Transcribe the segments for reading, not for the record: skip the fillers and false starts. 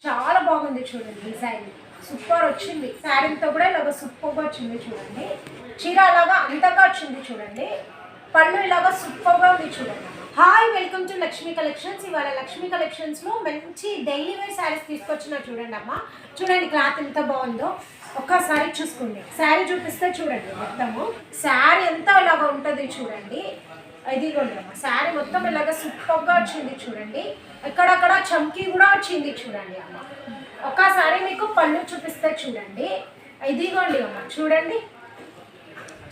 చాలా బాగుంది చూడండి డిజైన్ సూపర్ వచ్చింది. శారీతో కూడా ఇలాగ సూపర్గా వచ్చింది చూడండి. చీర అలాగా అంతగా వచ్చింది చూడండి. పళ్ళు ఇలాగా సూపర్గా ఉంది చూడండి. Hi, welcome to Lakshmi collections. ఇవాళ లక్ష్మీ కలెక్షన్స్లో మంచి డైలీ వేర్ శారీస్ తీసుకొచ్చిన చూడండి అమ్మ. చూడండి క్లాత్ ఎంత బాగుందో ఒక్కసారి చూసుకోండి. శారీ చూపిస్తే చూడండి మొత్తము శారీ ఎంత ఇలాగ ఉంటుంది చూడండి. ఇదిగోండి అమ్మ, శారీ మొత్తం ఇలాగ సూపర్గా వచ్చింది చూడండి. ఎక్కడక్కడ చమ్కీ కూడా వచ్చింది చూడండి అమ్మ. ఒక్కసారి మీకు పళ్ళు చూపిస్తే చూడండి. ఇదిగోండి అమ్మ, చూడండి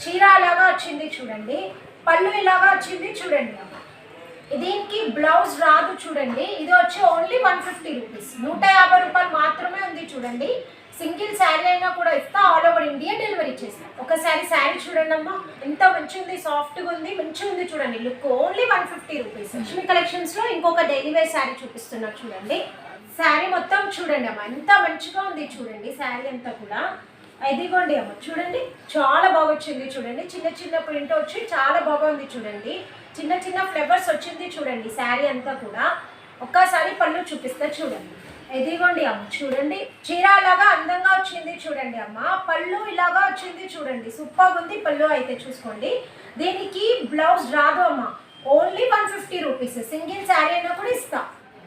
చీర అలాగా వచ్చింది చూడండి. పళ్ళు ఇలాగా వచ్చింది చూడండి అమ్మ. దీనికి బ్లౌజ్ రాదు చూడండి. ఇది వచ్చి ఓన్లీ 150 రూపీస్, 150 రూపాయలు మాత్రమే ఉంది చూడండి. సింగిల్ శారీ అయినా కూడా ఇస్తా, ఆల్ ఓవర్ ఇండియా డెలివరీ చేస్తాం. ఒకసారి శారీ చూడండి అమ్మా, ఎంత మంచిగా ఉంది, సాఫ్ట్గా ఉంది, మంచిగా ఉంది చూడండి. Look only 150 rupees. లక్ష్మీ కలెక్షన్స్లో ఇంకొక డైలీ వేర్ శారీ చూపిస్తున్నా చూడండి. శారీ మొత్తం చూడండి అమ్మ, ఎంత మంచిగా ఉంది చూడండి. శారీ అంతా కూడా ఇదిగోండి అమ్మ, చూడండి చాలా బాగా వచ్చింది చూడండి. చిన్న చిన్న ప్రింట్ వచ్చి చాలా బాగుంది చూడండి. చిన్న చిన్న ఫ్లవర్స్ వచ్చింది చూడండి. శారీ అంతా కూడా ఒక్కసారి పళ్ళు చూపిస్తే చూడండి. ఇదిగోండి అమ్మ, చూడండి చీర అలాగా అందంగా వచ్చింది చూడండి అమ్మ. పళ్ళు ఇలాగా వచ్చింది చూడండి. సూపర్ ఉంది పళ్ళు అయితే చూసుకోండి. దీనికి బ్లౌజ్ రాదు అమ్మ, ఓన్లీ 150 రూపీస్. సింగిల్ శారీ అయినా కూడా ఇస్తా.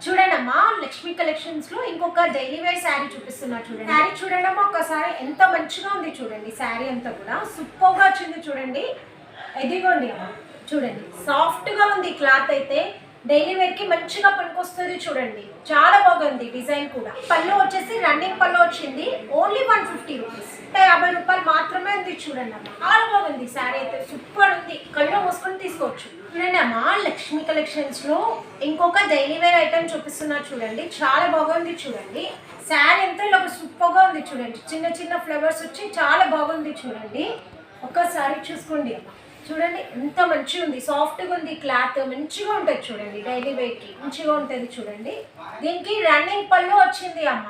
చూడండి అమ్మా, లక్ష్మీ కలెక్షన్స్ లో ఇంకొక డైలీ వేర్ శారీ చూపిస్తున్నా చూడండి. శారీ చూడండి అమ్మా, ఒక్కసారి ఎంత మంచిగా ఉంది చూడండి. శారీ అంతా కూడా సూపర్ గా వచ్చింది చూడండి. ఇదిగోండి అమ్మా, చూడండి సాఫ్ట్ గా ఉంది క్లాత్ అయితే. డైలీ వేర్ కి మంచిగా పనికొస్తుంది చూడండి. చాలా బాగుంది డిజైన్ కూడా. పళ్ళు వచ్చేసి రన్నింగ్ పళ్ళు వచ్చింది, ఓన్లీ 150 రూపీస్, 50 రూపాయలు మాత్రమే ఉంది చూడండి అమ్మ. చాలా బాగుంది శారీ అయితే, సూపర్ ఉంది. కళ్ళు మూసుకొని తీసుకోవచ్చు. చూడండి అమ్మా, లక్ష్మీ కలెక్షన్స్ లో ఇంకొక డైలీ వేర్ ఐటమ్ చూపిస్తున్నా చూడండి. చాలా బాగుంది చూడండి. శారీ అంతా ఇలా సూపర్ గా ఉంది చూడండి. చిన్న చిన్న ఫ్లవర్స్ వచ్చి చాలా బాగుంది చూడండి. ఒక్కసారి చూసుకోండి అమ్మ, చూడండి ఎంత మంచిగా ఉంది, సాఫ్ట్గా ఉంది క్లాత్, మంచిగా ఉంటుంది చూడండి. డైలీ వేర్కి మంచిగా ఉంటుంది చూడండి. దీనికి రన్నింగ్ పళ్ళు వచ్చింది అమ్మ,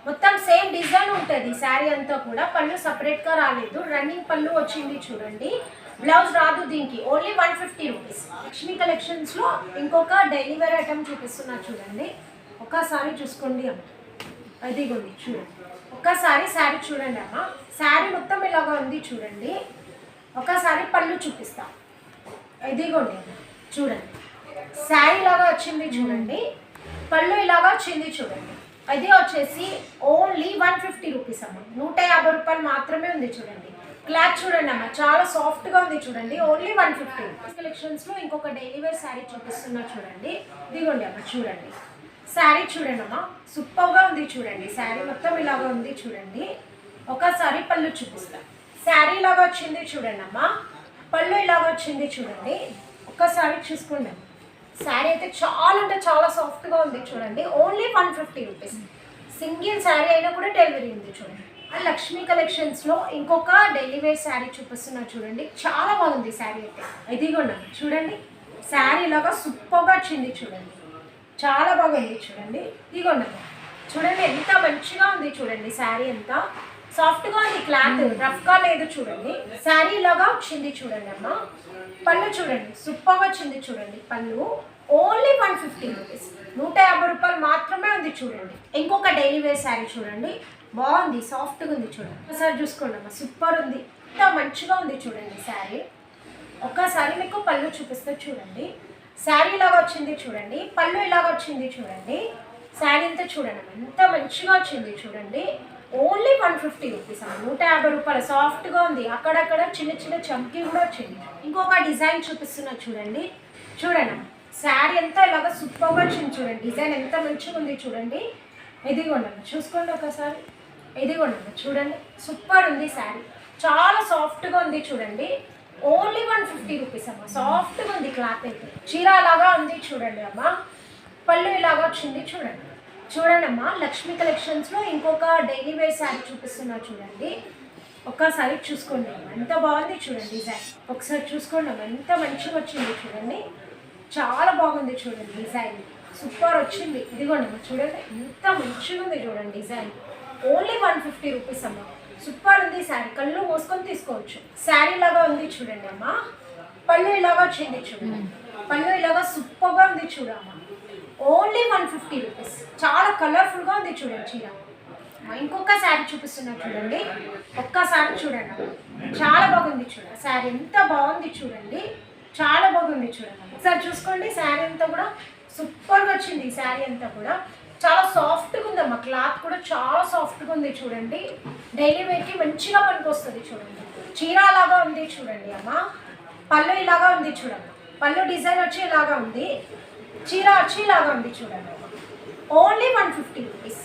మొత్తం సేమ్ డిజైన్ ఉంటుంది శారీ అంతా కూడా. పళ్ళు సపరేట్గా రాలేదు, రన్నింగ్ పళ్ళు వచ్చింది చూడండి. బ్లౌజ్ రాదు దీనికి, ఓన్లీ 150 రూపీస్. లక్ష్మీ కలెక్షన్స్లో ఇంకొక డైలీ వేర్ ఐటమ్ చూపిస్తున్నా చూడండి. ఒక్కసారి చూసుకోండి అమ్మ, అదిగోండి చూడండి. ఒక్కసారి శారీ చూడండి అమ్మ. శారీ మొత్తం ఇలాగా ఉంది చూడండి. ఒకసారి పళ్ళు చూపిస్తా. ఇదిగోండి చూడండి, శారీ లాగా వచ్చింది చూడండి. పళ్ళు ఇలాగా వచ్చింది చూడండి. ఇది వచ్చేసి ఓన్లీ 150 రూపీస్ అమ్మ, 150 రూపాయలు మాత్రమే ఉంది చూడండి. క్లాత్ చూడండి అమ్మ, చాలా సాఫ్ట్గా ఉంది చూడండి. Only 150 rupees. కలెక్షన్స్లో ఇంకొక డైలీ వేర్ శారీ చూపిస్తున్నా చూడండి. ఇదిగోండి అమ్మ, చూడండి శారీ చూడండి అమ్మ, సూపర్గా ఉంది చూడండి. శారీ మొత్తం ఇలాగా ఉంది చూడండి. ఒకసారి పళ్ళు చూపిస్తా. శారీ లాగా వచ్చింది చూడండి అమ్మ, పళ్ళు ఇలాగా వచ్చింది చూడండి. ఒక్కసారి చూసుకోండి. శారీ అయితే చాలా అంటే చాలా సాఫ్ట్గా ఉంది చూడండి. Only 150 rupees. సింగిల్ శారీ అయినా కూడా డెలివరీ ఉంది చూడండి. లక్ష్మీ కలెక్షన్స్లో ఇంకొక డైలీ వేర్ శారీ చూపిస్తున్నా చూడండి. చాలా బాగుంది శారీ అయితే. ఇదిగోండి చూడండి, శారీ ఇలాగా సూపర్గా వచ్చింది చూడండి. చాలా బాగుంది చూడండి. ఇదిగోండి చూడండి, ఎంత మంచిగా ఉంది చూడండి. శారీ అంతా సాఫ్ట్గా ఉంది క్లాత్, రఫ్గా లేదు చూడండి. శారీ లాగా వచ్చింది చూడండి అమ్మ. పళ్ళు చూడండి, సూపర్గా వచ్చింది చూడండి. పళ్ళు ఓన్లీ 150 రూపీస్, 150 రూపాయలు మాత్రమే ఉంది చూడండి. ఇంకొక డైలీ వేర్ శారీ చూడండి, బాగుంది, సాఫ్ట్గా ఉంది చూడండి. ఒకసారి చూసుకోండి అమ్మ, సూపర్ ఉంది, ఎంత మంచిగా ఉంది చూడండి శారీ. ఒక్కసారి మీకు పళ్ళు చూపిస్తే చూడండి. శారీ లాగా వచ్చింది చూడండి, పళ్ళు ఇలాగా వచ్చింది చూడండి. శారీ అంతా చూడండి అమ్మ, ఎంత మంచిగా వచ్చింది చూడండి. ఓన్లీ 150 రూపీస్ అమ్మ, 150 రూపాయలు. సాఫ్ట్గా ఉంది, అక్కడక్కడ చిన్న చిన్న చమ్కీ కూడా వచ్చింది. ఇంకొక డిజైన్ చూపిస్తున్నా చూడండి. చూడండి శారీ అంతా ఇలాగ సూపర్గా వచ్చింది చూడండి. డిజైన్ ఎంత మంచిగా ఉంది చూడండి. ఇదిగోండి అమ్మ, చూసుకోండి ఒకసారి. ఇదిగోండి అమ్మ, చూడండి సూపర్ ఉంది శారీ, చాలా సాఫ్ట్గా ఉంది చూడండి. ఓన్లీ 150 రూపీస్ అమ్మ, సాఫ్ట్గా ఉంది క్లాత్ అయితే. చీర లాగా ఉంది చూడండి అమ్మ. పళ్ళు ఇలాగా వచ్చింది చూడండి. చూడండి అమ్మా, లక్ష్మీ కలెక్షన్స్లో ఇంకొక డైలీ వేర్ శారీ చూపిస్తున్నా చూడండి. ఒక్కసారి చూసుకోండి అమ్మ, ఎంత బాగుంది చూడండి డిజైన్. ఒకసారి చూసుకోండి అమ్మ, ఎంత మంచిగా వచ్చింది చూడండి. చాలా బాగుంది చూడండి డిజైన్, సూపర్ వచ్చింది. ఇదిగోండి అమ్మ, చూడండి ఎంత మంచిగా ఉంది చూడండి డిజైన్. ఓన్లీ 150 రూపీస్ అమ్మ, సూపర్ ఉంది శారీ. కళ్ళు మూసుకొని తీసుకోవచ్చు. శారీ లాగా ఉంది చూడండి అమ్మ. పళ్ళు ఇలాగా వచ్చింది చూడండి. పళ్ళు ఇలాగా సూపర్గా ఉంది చూడమ్మా. Only 150 rupees. చాలా కలర్ఫుల్గా ఉంది చూడండి చీర. ఇంకొక శారీ చూపిస్తున్నా చూడండి, ఒక్కసారి చూడండి. చాలా బాగుంది చూడండి శారీ, ఎంత బాగుంది చూడండి, చాలా బాగుంది చూడండి. ఒకసారి చూసుకోండి శారీ అంతా కూడా సూపర్గా వచ్చింది. ఈ శారీ అంతా కూడా చాలా సాఫ్ట్గా ఉందమ్మా, క్లాత్ కూడా చాలా సాఫ్ట్గా ఉంది చూడండి. డైలీ వేర్కి మంచిగా పనికి వస్తుంది చూడండి. చీర లాగా ఉంది చూడండి అమ్మ, పళ్ళు ఇలాగా ఉంది చూడండి, పళ్ళు డిజైన్ వచ్చి ఇలాగా ఉంది, చీర వచ్చి ఇలాగా ఉంది చూడండి. Only 150 rupees.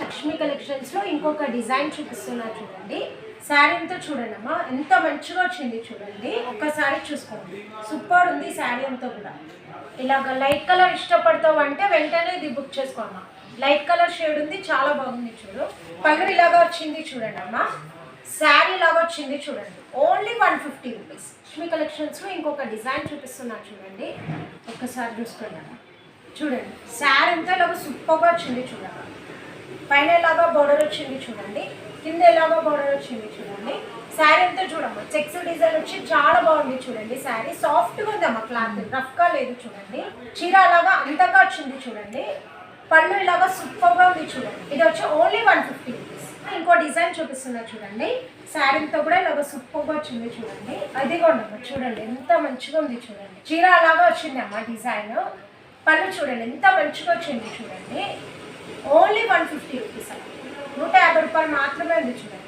లక్ష్మీ కలెక్షన్స్లో ఇంకొక డిజైన్ చూపిస్తున్నా చూడండి. శారీ అంతా చూడండి అమ్మా, ఎంత మంచిగా వచ్చింది చూడండి. ఒక్కసారి చూసుకోండి, సూపర్ ఉంది శారీ అంతా కూడా. ఇలాగ లైట్ కలర్ ఇష్టపడతావు అంటే వెంటనే ఇది బుక్ చేసుకోమ్మా. లైట్ కలర్ షేడ్ ఉంది, చాలా బాగుంది చూడు. పళ్ళు ఇలాగా వచ్చింది చూడండి అమ్మా, శారీ లాగా వచ్చింది చూడండి. Only 150 rupees. లక్ష్మీ కలెక్షన్స్లో ఇంకొక డిజైన్ చూపిస్తున్నా చూడండి, ఒక్కసారి చూసుకోండి అమ్మా. చూడండి శారీ అంతా ఇలాగ సూపర్గా వచ్చింది చూడండి. పైన ఎలాగా బోర్డర్ వచ్చింది చూడండి, కింద ఎలాగా బోర్డర్ వచ్చింది చూడండి. శారీ అంతా చూడమ్మా, చెక్స్ డిజైన్ వచ్చి చాలా బాగుంది చూడండి. శారీ సాఫ్ట్గా ఉందమ్మా, క్లాత్ రఫ్గా లేదు చూడండి. చీర అలాగా అంతగా వచ్చింది చూడండి, పళ్ళు ఇలాగా సూపర్గా ఉంది చూడండి. ఇది వచ్చి ఓన్లీ 150 రూపీస్. ఇంకో డిజైన్ చూపిస్తున్నా చూడండి, శారీ అంతా కూడా ఇలాగ సూపర్గా వచ్చింది చూడండి. అది కూడా చూడండి ఎంత మంచిగా ఉంది చూడండి. చీర అలాగా వచ్చింది అమ్మా డిజైన్, పళ్ళు చూడండి ఎంత మంచిగా వచ్చింది చూడండి. ఓన్లీ 150 రూపీస్ అమ్మ, 150 రూపాయలు మాత్రమే ఉంది చూడండి.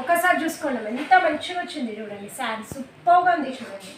ఒకసారి చూసుకోండి ఎంత మంచిగా వచ్చింది చూడండి. శారీ సూపర్గా ఉంది చూడండి.